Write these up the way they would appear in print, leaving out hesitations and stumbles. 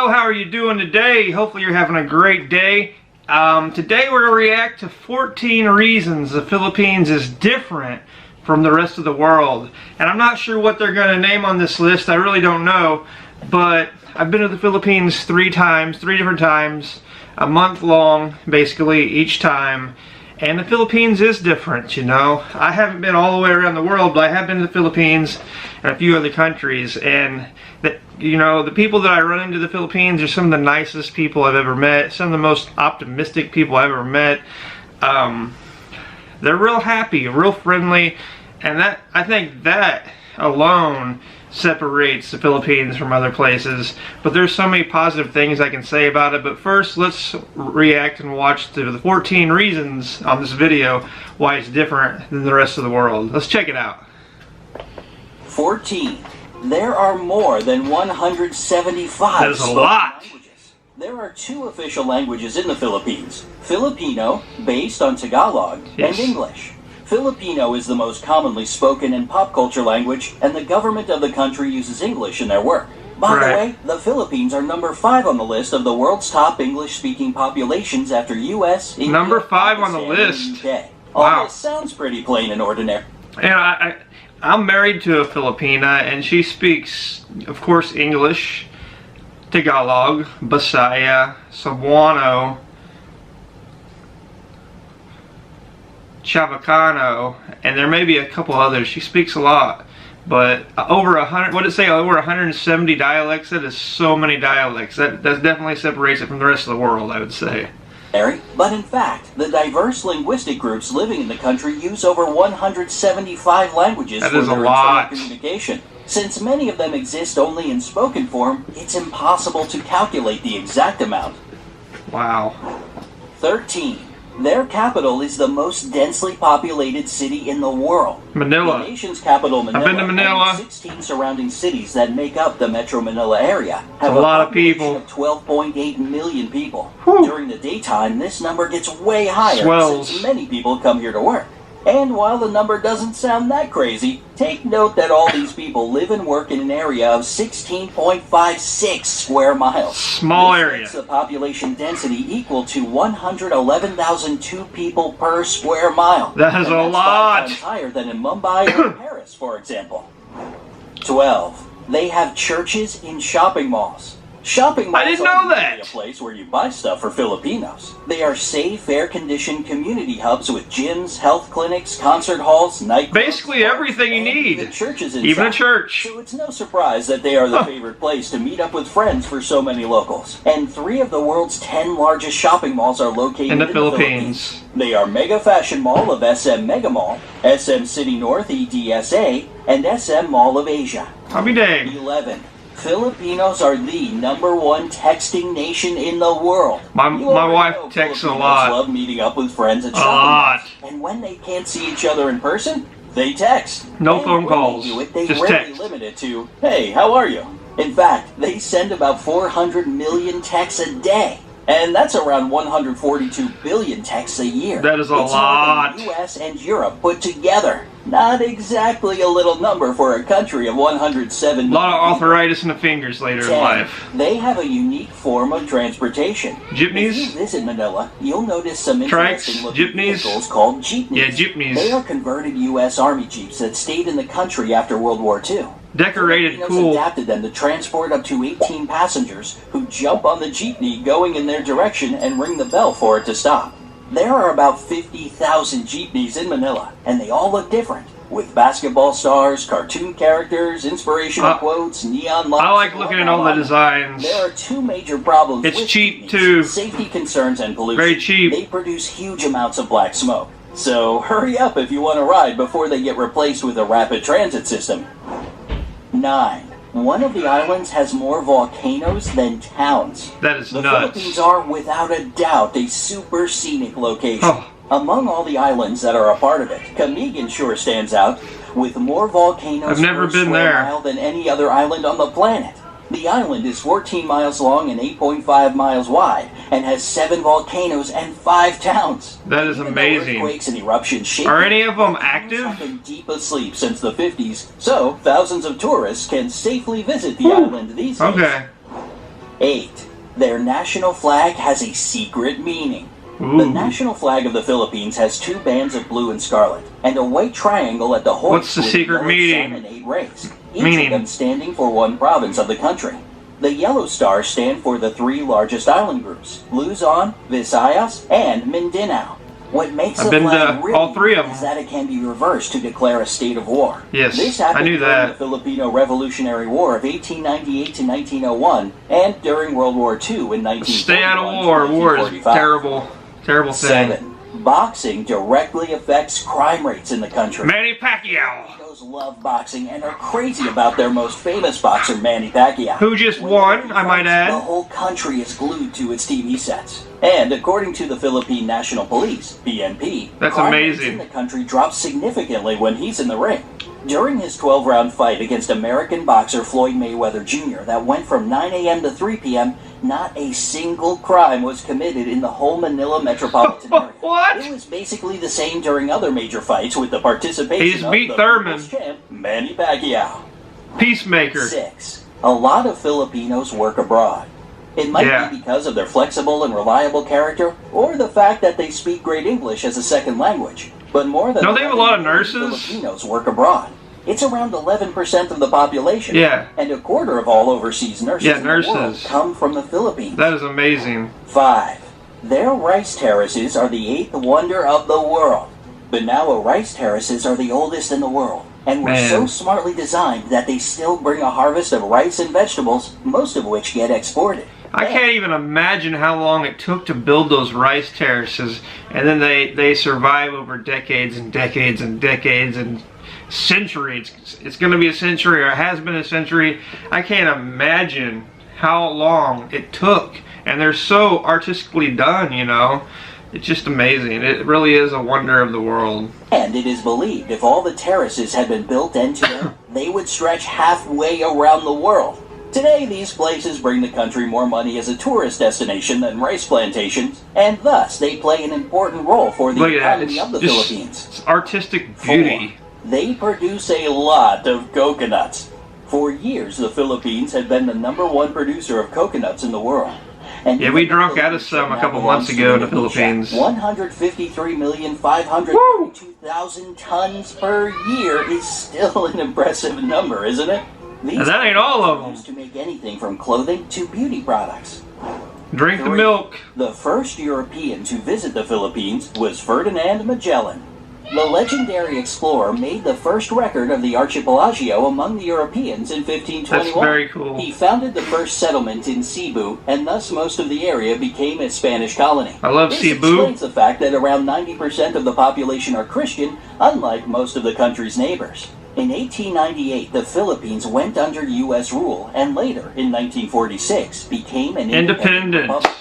Hello, how are you doing today? Hopefully you're having a great day. Today we're going to react to 14 reasons the Philippines is different from the rest of the world. And I'm not sure what they're going to name on this list. I really don't know. But I've been to the Philippines three different times, a month long basically each time. And the Philippines is different, you know. I haven't been all the way around the world, but I have been to the Philippines and a few other countries. And, the people that I run into the Philippines are some of the nicest people I've ever met. Some of the most optimistic people I've ever met. They're real happy, real friendly. And I think that alone separates the Philippines from other places. But there's so many positive things I can say about it. But first, let's react and watch the 14 reasons on this video why it's different than the rest of the world. Let's check it out. 14. There are more than 175 That is a lot. languages. There are two official languages in the Philippines: Filipino, based on Tagalog, Yes. and English. Filipino is the most commonly spoken in pop culture language, and the government of the country uses English in their work. By the way, the Philippines are number 5 on the list of the world's top English-speaking populations after U.S., India, Number 5 on the Pakistan, list. and UK. Wow. All this sounds pretty plain and ordinary. And I'm married to a Filipina, and she speaks, of course, English, Tagalog, Bisaya, Cebuano, Chavacano, and there may be a couple others. She speaks a lot, but over 100. What did it say? Over 170 dialects. That is so many dialects. That definitely separates it from the rest of the world, I would say. But in fact, the diverse linguistic groups living in the country use over 175 languages for their internal communication. Since many of them exist only in spoken form, it's impossible to calculate the exact amount. Wow. 13. Their capital is the most densely populated city in the world. Manila. The nation's capital, Manila, I've been to Manila. and 16 surrounding cities that make up the Metro Manila area have a lot of people. Of 12.8 million people. Whew. During the daytime, this number gets way higher Swells. since many people come here to work. And while the number doesn't sound that crazy, take note that all these people live and work in an area of 16.56 square miles. Small area. This makes the population density equal to 111,002 people per square mile. That is a lot. 5 times higher than in Mumbai or Paris, for example. 12. They have churches in shopping malls. Shopping malls I didn't know that. A place where you buy stuff for Filipinos. They are safe, air-conditioned community hubs with gyms, health clinics, concert halls, nightclubs. Basically everything you need. Even churches inside. Even a church. So it's no surprise that they are the favorite place to meet up with friends for so many locals. And 3 of the world's 10 largest shopping malls are located In the Philippines. They are Mega Fashion Mall of SM Mega Mall, SM City North EDSA, and SM Mall of Asia. I'll be dang. 11. Filipinos are the #1 texting nation in the world. My wife texts a lot. Love meeting up with friends at shopping malls. And when they can't see each other in person, they text. No and phone when calls. They do it, they Just rarely text. limit it to, "Hey, how are you?" In fact, they send about 400 million texts a day. And that's around 142 billion texts a year. That is a it's lot. More than the US and Europe put together. Not exactly a little number for a country of 107 million. A lot of arthritis in the fingers later in 10. life. They have a unique form of transportation. Jeepneys? If you visit Manila, you'll notice some Trikes, interesting looking jeepneys? vehicles called jeepneys. Yeah, jeepneys. They are converted U.S. Army jeeps that stayed in the country after World War II. Decorated, Filipinos cool. adapted them to transport up to 18 passengers who jump on the jeepney going in their direction and ring the bell for it to stop. There are about 50,000 jeepneys in Manila, and they all look different, with basketball stars, cartoon characters, inspirational quotes, neon lights. I like looking at all the designs. There are 2 major problems It's with cheap, jeepneys: too. safety concerns and pollution. Very cheap. They produce huge amounts of black smoke. So hurry up if you want to ride before they get replaced with a rapid transit system. 9. One of the islands has more volcanoes than towns. That is The nuts. Philippines are, without a doubt, a super scenic location. Oh. Among all the islands that are a part of it, Camigan sure stands out, with more volcanoes I've never per been square there. mile than any other island on the planet. The island is 14 miles long and 8.5 miles wide, and has 7 volcanoes and 5 towns. That is Even though amazing. earthquakes and eruptions shake Are it, any of them volcanoes active? have been deep asleep since the 50s, so thousands of tourists can safely visit the island these days. Okay. 8. Their national flag has a secret meaning. Ooh. The national flag of the Philippines has 2 bands of blue and scarlet, and a white triangle at the hoist. What's the with secret yellow meaning? sun and 8 rays, each of them standing for one province of the country. The yellow stars stand for the 3 largest island groups, Luzon, Visayas, and Mindanao. What makes I've the been flag to really all 3 of them. is that it can be reversed to declare a state of war. Yes, This I happened knew during that. the Filipino Revolutionary War of 1898 to 1901, and during World War II in 1941 Stay out of to war. War is 1945. terrible thing. 7. Boxing directly affects crime rates in the country. Manny Pacquiao, Filipinos love boxing and are crazy about their most famous boxer, Manny Pacquiao. who just When won, he I might fights, The add. whole country is glued to its TV sets. And according to the Philippine National Police, PNP, That's crime rates amazing. in the country drops significantly when he's in the ring. During his 12-round fight against American boxer Floyd Mayweather Jr. that went from 9 a.m. to 3 p.m., not a single crime was committed in the whole Manila metropolitan area. What? It was basically the same during other major fights with the participation He just of beat the Thurman. People's champ, Manny Pacquiao. Peacemaker. 6. A lot of Filipinos work abroad. It might Yeah. be because of their flexible and reliable character, or the fact that they speak great English as a second language. But more than Don't they have a lot of 11 million nurses? Filipinos work abroad. It's around 11% of the population. Yeah. And a quarter of all overseas nurses Yeah, in the world nurses. come from the Philippines. That is amazing. 5. Their rice terraces are the 8th wonder of the world. Banawa rice terraces are the oldest in the world, and were Man. so smartly designed that they still bring a harvest of rice and vegetables, most of which get exported. I can't even imagine how long it took to build those rice terraces, and then they survive over decades and decades and decades and centuries. It's going to be a century, or it has been a century. I can't imagine how long it took, and they're so artistically done, you know. It's just amazing. It really is a wonder of the world. And it is believed if all the terraces had been built end to end, they would stretch halfway around the world. Today, these places bring the country more money as a tourist destination than rice plantations, and thus they play an important role for the Look at that. economy of the It's just Philippines. it's artistic 4. beauty. They produce a lot of coconuts. For years, the Philippines had been the *1 producer of coconuts in the world. And Yeah, we drunk out of some a couple months ago in the Philippines. 153,532,000 tons per year is still an impressive number, isn't it? These And that ain't all of them. used to make anything from clothing to beauty products. Drink the 3. milk. The first European to visit the Philippines was Ferdinand Magellan. The legendary explorer made the first record of the archipelago among the Europeans in 1521. That's very cool. He founded the first settlement in Cebu, and thus most of the area became a Spanish colony. I love This Cebu. explains the fact that around 90% of the population are Christian, unlike most of the country's neighbors. In 1898, the Philippines went under U.S. rule, and later, in 1946, became an independent Independent. republic.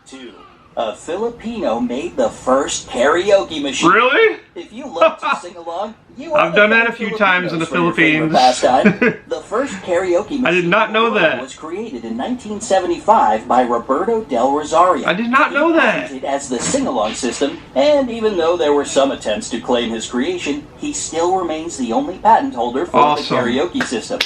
2. A Filipino made the first karaoke machine. Really? If you love to sing along, you I've are done the that a few times in the Filipinos for your favorite Philippines. pastime. The first karaoke machine I did not know in the world that. was created in 1975 by Roberto Del Rosario. I did not know He that. patented it as the sing-along system, and even though there were some attempts to claim his creation, he still remains the only patent holder for Awesome. the karaoke system.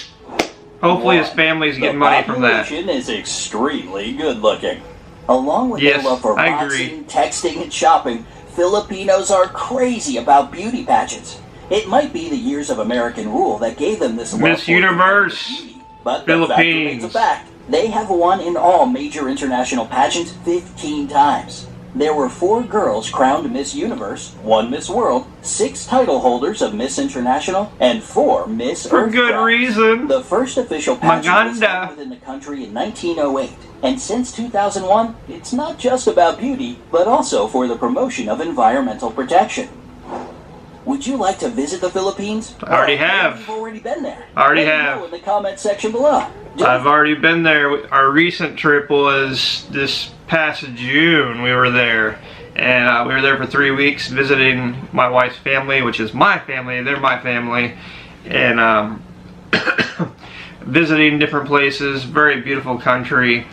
Hopefully his 1. family's getting The money from that. population is extremely good-looking. Along with Yes, their love for I boxing, texting, and shopping, Filipinos are crazy about beauty pageants. It might be the years of American rule that gave them this love Miss for Universe, beauty, but the fact remains a Philippines. fact. They have won in all major international pageants 15 times. There were 4 girls crowned Miss Universe, 1 Miss World, 6 title holders of Miss International, and 4 Miss For Earth good crowns. reason. The first official pageant was Maganda. held within the country in 1908, and since 2001, it's not just about beauty, but also for the promotion of environmental protection. Would you like to visit the Philippines? I already Or maybe have. You've already been there. I already Let me have. know in the comment section below. Don't I've already been there. Our recent trip was this past June. We were there. And we were there for 3 weeks visiting my wife's family, which is my family. They're my family. And visiting different places. Very beautiful country.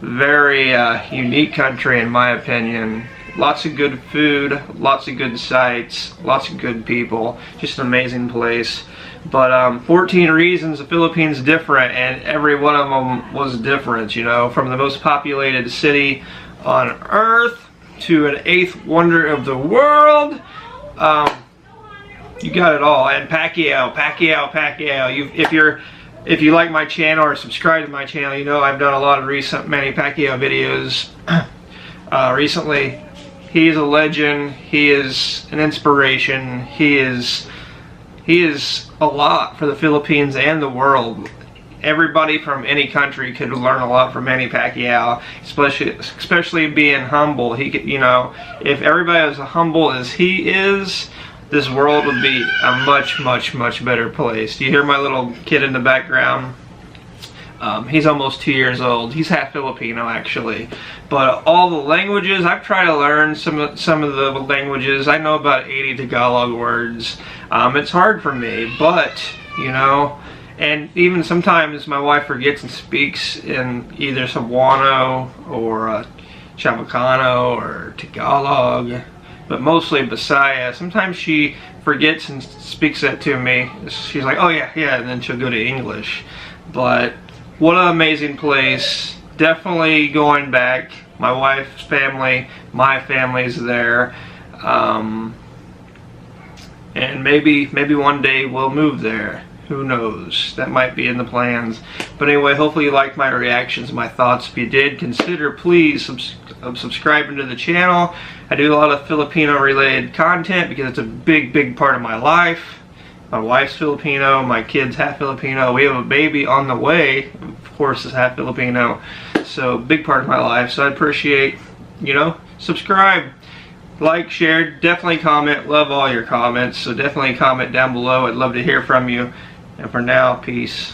Very unique country in my opinion. Lots of good food, lots of good sights, lots of good people. Just an amazing place. But 14 reasons the Philippines is different, and every one of them was different, you know, from the most populated city on earth to an 8th wonder of the world. You got it all. And Pacquiao. If you like my channel or subscribe to my channel, you know I've done a lot of recent Manny Pacquiao videos recently. He is a legend. He is an inspiration. He is a lot for the Philippines and the world. Everybody from any country could learn a lot from Manny Pacquiao, especially being humble. He could, you know, if everybody was as humble as he is, this world would be a much, much, much better place. Do you hear my little kid in the background? He's almost 2 years old. He's half Filipino, actually. But all the languages, I've tried to learn some of the languages. I know about 80 Tagalog words. It's hard for me, but, you know, and even sometimes my wife forgets and speaks in either Cebuano or Chavacano or Tagalog, but mostly Bisaya. Sometimes she forgets and speaks that to me. She's like, oh yeah, and then she'll go to English. But what an amazing place. Definitely going back. My wife's family, my family's there. And maybe one day we'll move there. Who knows? That might be in the plans. But anyway, hopefully you liked my reactions, my thoughts. If you did, consider please subscribing to the channel. I do a lot of Filipino related content because it's a big part of my life. My wife's Filipino, my kid's half Filipino. We have a baby on the way, of course, is half Filipino. So big part of my life. So I appreciate, you know, subscribe, like, share, definitely comment. Love all your comments. So definitely comment down below. I'd love to hear from you. And for now, peace.